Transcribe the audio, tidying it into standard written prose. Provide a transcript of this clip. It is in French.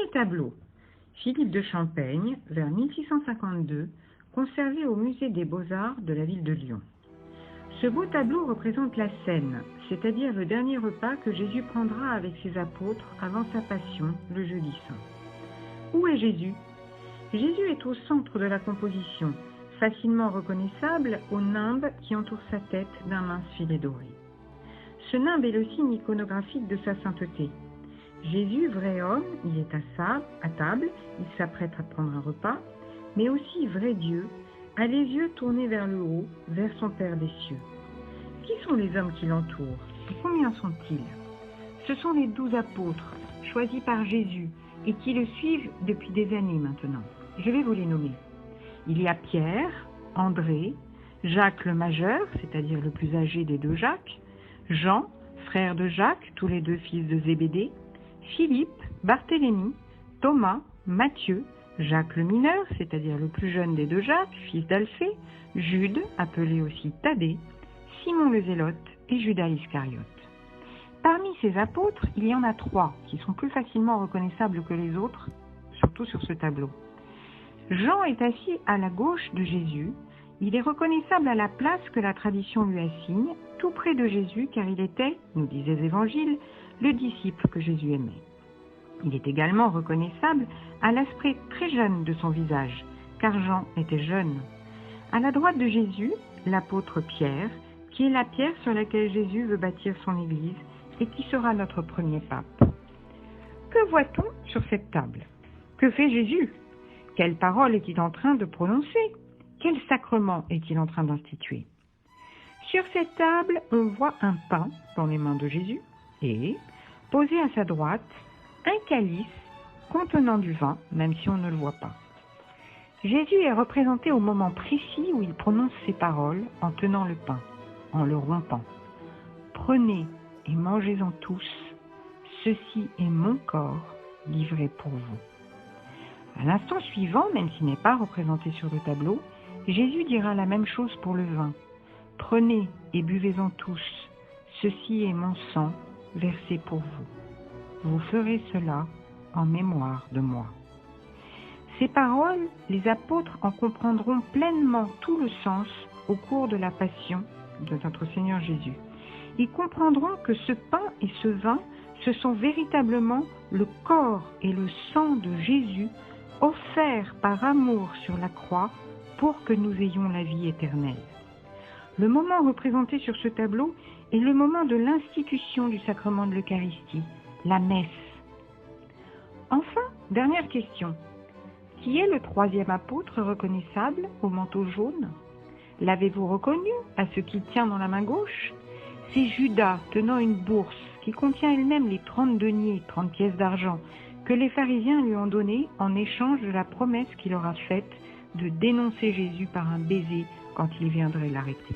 Premier tableau, Philippe de Champaigne, vers 1652, conservé au musée des Beaux-Arts de la ville de Lyon. Ce beau tableau représente la scène, c'est-à-dire le dernier repas que Jésus prendra avec ses apôtres avant sa passion, le jeudi saint. Où est Jésus? Jésus est au centre de la composition, facilement reconnaissable au nimbe qui entoure sa tête d'un mince filet doré. Ce nimbe est le signe iconographique de sa sainteté. Jésus, vrai homme, il est à table, il s'apprête à prendre un repas, mais aussi vrai Dieu, a les yeux tournés vers le haut, vers son Père des cieux. Qui sont les hommes qui l'entourent et combien sont-ils? Ce sont les 12 apôtres, choisis par Jésus et qui le suivent depuis des années maintenant. Je vais vous les nommer. Il y a Pierre, André, Jacques le majeur, c'est-à-dire le plus âgé des deux Jacques, Jean, frère de Jacques, tous les deux fils de Zébédée, Philippe, Barthélemy, Thomas, Matthieu, Jacques le mineur, c'est-à-dire le plus jeune des deux Jacques, fils d'Alphée, Jude, appelé aussi Thaddée, Simon le Zélote et Judas Iscariote. Parmi ces apôtres, il y en a 3 qui sont plus facilement reconnaissables que les autres, surtout sur ce tableau. Jean est assis à la gauche de Jésus. Il est reconnaissable à la place que la tradition lui assigne, tout près de Jésus, car il était, nous disent les évangiles, le disciple que Jésus aimait. Il est également reconnaissable à l'aspect très jeune de son visage, car Jean était jeune. À la droite de Jésus, l'apôtre Pierre, qui est la pierre sur laquelle Jésus veut bâtir son Église et qui sera notre premier pape. Que voit-on sur cette table? Que fait Jésus? Quelle parole est-il en train de prononcer? Quel sacrement est-il en train d'instituer? Sur cette table, on voit un pain dans les mains de Jésus et, posé à sa droite, un calice contenant du vin, même si on ne le voit pas. Jésus est représenté au moment précis où il prononce ces paroles en tenant le pain, en le rompant. Prenez et mangez-en tous, ceci est mon corps livré pour vous. À l'instant suivant, même s'il n'est pas représenté sur le tableau, Jésus dira la même chose pour le vin. Prenez et buvez-en tous, ceci est mon sang versé pour vous. Vous ferez cela en mémoire de moi. Ces paroles, les apôtres en comprendront pleinement tout le sens au cours de la passion de notre Seigneur Jésus. Ils comprendront que ce pain et ce vin, ce sont véritablement le corps et le sang de Jésus offerts par amour sur la croix pour que nous ayons la vie éternelle. Le moment représenté sur ce tableau est le moment de l'institution du sacrement de l'Eucharistie, la messe. Enfin, dernière question. Qui est le 3e apôtre reconnaissable au manteau jaune? L'avez-vous reconnu à ce qu'il tient dans la main gauche? C'est Judas tenant une bourse qui contient elle-même les 30 deniers, 30 pièces d'argent, que les pharisiens lui ont données en échange de la promesse qu'il leur a faite de dénoncer Jésus par un baiser quand il viendrait l'arrêter.